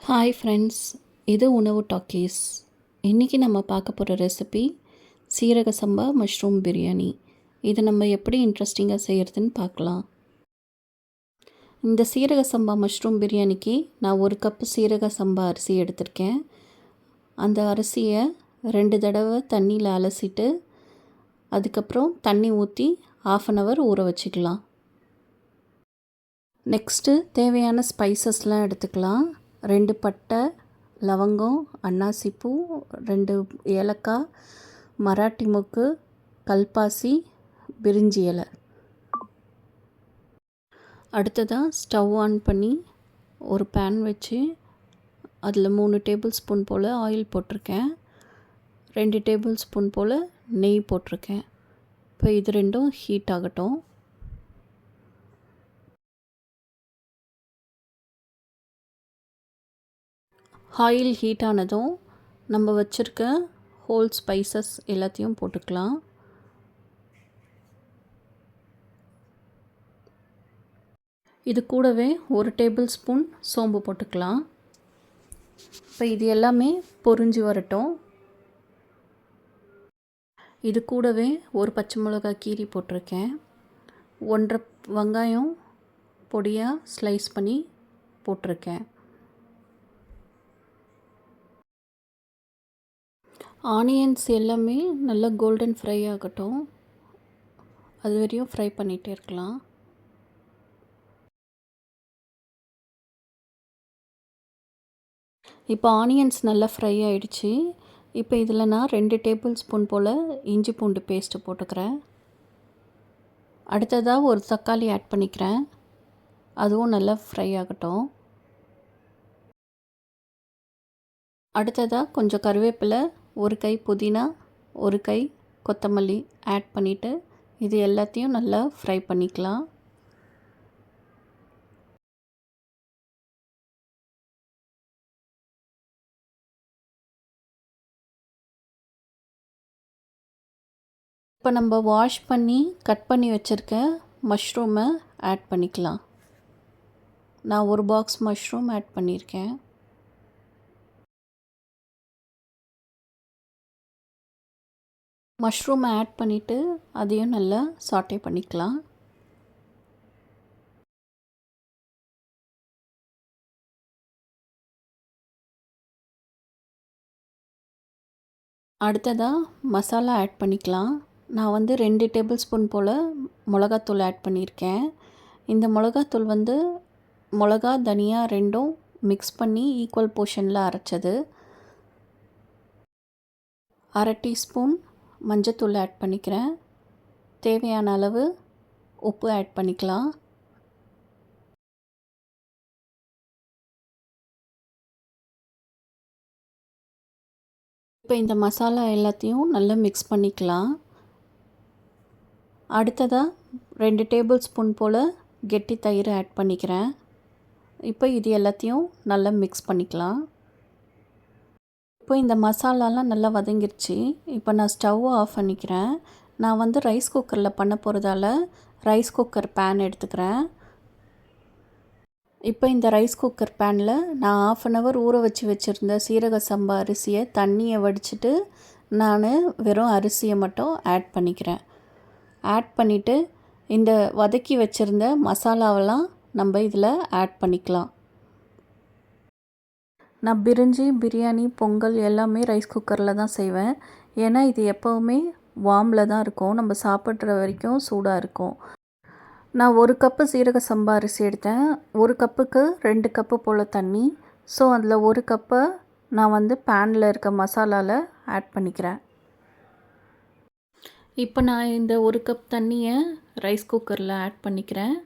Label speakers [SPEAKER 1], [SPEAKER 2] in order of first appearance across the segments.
[SPEAKER 1] Hi friends, இது உணவு talkies. இன்றைக்கி நம்ம பார்க்க போகிற ரெசிபி சீரக சம்பா மஷ்ரூம் பிரியாணி. இதை நம்ம எப்படி இன்ட்ரெஸ்டிங்காக செய்கிறதுன்னு பார்க்கலாம். இந்த சீரக சம்பா மஷ்ரூம் பிரியாணிக்கு நான் 1 கப்பு சீரக சம்பா அரிசி எடுத்திருக்கேன். அந்த அரிசியை 2 தடவை தண்ணியில் அலசிட்டு அதுக்கப்புறம் தண்ணி ஊற்றி 1/2 அன் ஹவர் ஊற வச்சுக்கலாம். நெக்ஸ்ட்டு தேவையான ஸ்பைசஸ்லாம் எடுத்துக்கலாம். 2 பட்டை, லவங்கம், அன்னாசிப்பூ, 2 ஏலக்காய், மராட்டி மொக்கு, கல்பாசி, பிரிஞ்சி இலை. அடுத்ததாக ஸ்டவ் ஆன் பண்ணி ஒரு பேன் வச்சு அதில் 3 டேபிள் ஸ்பூன் போல் ஆயில் போட்டிருக்கேன். 2 டேபிள் ஸ்பூன் போல் நெய் போட்டிருக்கேன். இப்போ இது ரெண்டும் ஹீட் ஆகட்டும். ஆயில் ஹீட் ஆனதும் நம்ம வச்சுருக்க ஹோல் ஸ்பைசஸ் எல்லாத்தையும் போட்டுக்கலாம். இது கூடவே 1 டேபிள் ஸ்பூன் சோம்பு போட்டுக்கலாம். இப்போ இது எல்லாமே பொரிஞ்சு வரட்டும். இது கூடவே ஒரு பச்சை மிளகாய் கீரி போட்டிருக்கேன். 1.5 வெங்காயம் பொடியாக ஸ்லைஸ் பண்ணி போட்டிருக்கேன். ஆனியன்ஸ் எல்லாமே நல்லா கோல்டன் ஃப்ரை ஆகட்டும். அது வரையும் ஃப்ரை பண்ணிகிட்டே இருக்கலாம். இப்போ ஆனியன்ஸ் நல்லா ஃப்ரை ஆகிடுச்சு. இப்போ இதில் நான் 2 டேபிள் ஸ்பூன் போல் இஞ்சி பூண்டு பேஸ்ட்டு போட்டுக்கிறேன். அடுத்ததாக ஒரு தக்காளி ஆட் பண்ணிக்கிறேன். அதுவும் நல்லா ஃப்ரை ஆகட்டும். அடுத்ததாக கொஞ்சம் கருவேப்பிலை, 1 கை புதினா, 1 கை கொத்தமல்லி ஆட் பண்ணிவிட்டு இது எல்லாத்தையும் நல்லா ஃப்ரை பண்ணிக்கலாம். இப்போ நம்ம வாஷ் பண்ணி கட் பண்ணி வச்சுருக்க மஷ்ரூமை ஆட் பண்ணிக்கலாம். நான் 1 பாக்ஸ் மஷ்ரூம் ஆட் பண்ணியிருக்கேன். மஷ்ரூமை ஆட் பண்ணிவிட்டு அதையும் நல்லா சாட்டே பண்ணிக்கலாம். அடுத்ததாக மசாலா ஆட் பண்ணிக்கலாம். நான் 2 டேபிள் ஸ்பூன் போல் மிளகாத்தூள் ஆட் பண்ணியிருக்கேன். இந்த மிளகாத்தூள் மிளகா, தனியா ரெண்டும் மிக்ஸ் பண்ணி ஈக்குவல் போர்ஷனில் அரைச்சது. 1/2 டீஸ்பூன் மஞ்சத்தூள் ஆட் பண்ணிக்கிறேன். தேவையான அளவு உப்பு ஆட் பண்ணிக்கலாம். இப்போ இந்த மசாலா எல்லாத்தையும் நல்லா மிக்ஸ் பண்ணிக்கலாம். அடுத்ததாக 2 டேபிள் ஸ்பூன் போல் கெட்டி தயிர் ஆட் பண்ணிக்கிறேன். இப்போ இது எல்லாத்தையும் நல்லா மிக்ஸ் பண்ணிக்கலாம். இப்போ இந்த மசாலாலாம் நல்லா வதங்கிருச்சு. இப்போ நான் ஸ்டவ்வை ஆஃப் பண்ணிக்கிறேன். நான் ரைஸ் குக்கரில் பண்ண போகிறதால ரைஸ் குக்கர் பேன் எடுத்துக்கிறேன். இப்போ இந்த ரைஸ் குக்கர் பேனில் நான் 1/2 அன் ஹவர் ஊற வச்சுருந்த சீரக சம்பா அரிசியை தண்ணியை வடிச்சிட்டு நான் வெறும் அரிசியை மட்டும் ஆட் பண்ணிக்கிறேன். ஆட் பண்ணிவிட்டு இந்த வதக்கி வச்சுருந்த மசாலாவெல்லாம் நம்ம இதில் ஆட் பண்ணிக்கலாம். நான் பிரிஞ்சி, பிரியாணி, பொங்கல் எல்லாமே ரைஸ் குக்கரில் தான் செய்வேன். ஏன்னா இது எப்போவுமே வார்மில் தான் இருக்கும். நம்ம சாப்பிட்ற வரைக்கும் சூடாக இருக்கும். நான் 1 கப்பு சீரக சம்பா அரிசி எடுத்தேன். 1 கப்புக்கு 2 கப்பு போல் தண்ணி. ஸோ அதில் 1 கப்பை நான் பேனில் இருக்க மசாலாவில் ஆட் பண்ணிக்கிறேன். இப்போ நான் இந்த 1 கப் தண்ணியை ரைஸ் குக்கரில் ஆட் பண்ணிக்கிறேன்.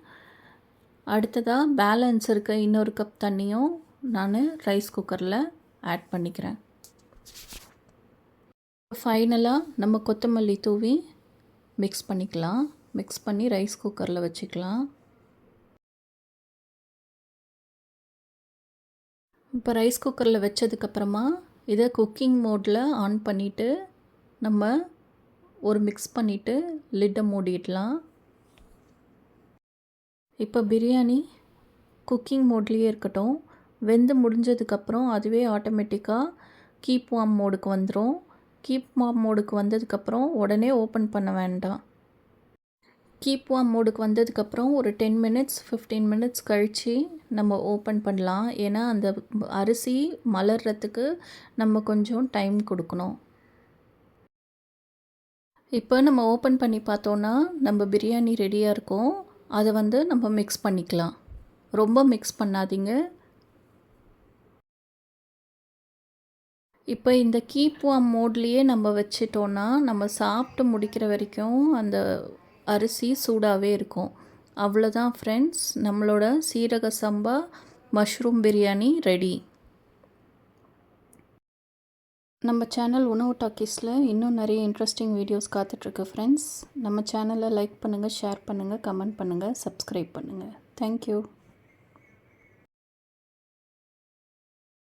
[SPEAKER 1] அடுத்ததாக பேலன்ஸ் இருக்க இன்னொரு கப் தண்ணியும் நான் ரைஸ் குக்கரில் ஆட் பண்ணிக்கிறேன். ஃபைனலாக நம்ம கொத்தமல்லி தூவி மிக்ஸ் பண்ணிக்கலாம். மிக்ஸ் பண்ணி ரைஸ் குக்கரில் வச்சுக்கலாம். இப்போ ரைஸ் குக்கரில் வச்சதுக்கப்புறமா இதை குக்கிங் மோடில் ஆன் பண்ணிவிட்டு நம்ம ஒரு மிக்ஸ் பண்ணிவிட்டு லிட்டை மூடிடலாம். இப்போ பிரியாணி குக்கிங் மோட்லேயே இருக்கட்டும். வெந்து முடிஞ்சதுக்கப்புறம் அதுவே ஆட்டோமேட்டிக்காக கீப் வார்ம் மோடுக்கு வந்துடும். கீப் வார்ம் மோடுக்கு வந்ததுக்கப்புறம் உடனே ஓப்பன் பண்ண வேண்டாம். கீப் வார்ம் மோடுக்கு வந்ததுக்கப்புறம் ஒரு 10 மினிட்ஸ் 15 மினிட்ஸ் கழித்து நம்ம ஓப்பன் பண்ணலாம். ஏன்னா அந்த அரிசி மலர்றதுக்கு நம்ம கொஞ்சம் டைம் கொடுக்கணும். இப்போ நம்ம ஓப்பன் பண்ணி பார்த்தோன்னா நம்ம பிரியாணி ரெடியாக இருக்கும். அதை நம்ம மிக்ஸ் பண்ணிக்கலாம். ரொம்ப மிக்ஸ் பண்ணாதீங்க. இப்போ இந்த கீப் வார்ம் மோட்லேயே நம்ம வச்சிட்டோன்னா நம்ம சாப்பிட்டு முடிக்கிற வரைக்கும் அந்த அரிசி சூடாகவே இருக்கும். அவ்வளோதான் ஃப்ரெண்ட்ஸ், நம்மளோட சீரக சம்பா மஷ்ரூம் பிரியாணி ரெடி. நம்ம சேனல் உணவு டாக்கீஸில் இன்னும் நிறைய இன்ட்ரெஸ்டிங் வீடியோஸ் காத்துட்ருக்கு ஃப்ரெண்ட்ஸ். நம்ம சேனலை லைக் பண்ணுங்கள், ஷேர் பண்ணுங்கள், கமெண்ட் பண்ணுங்கள், சப்ஸ்கிரைப் பண்ணுங்கள். தேங்க்யூ.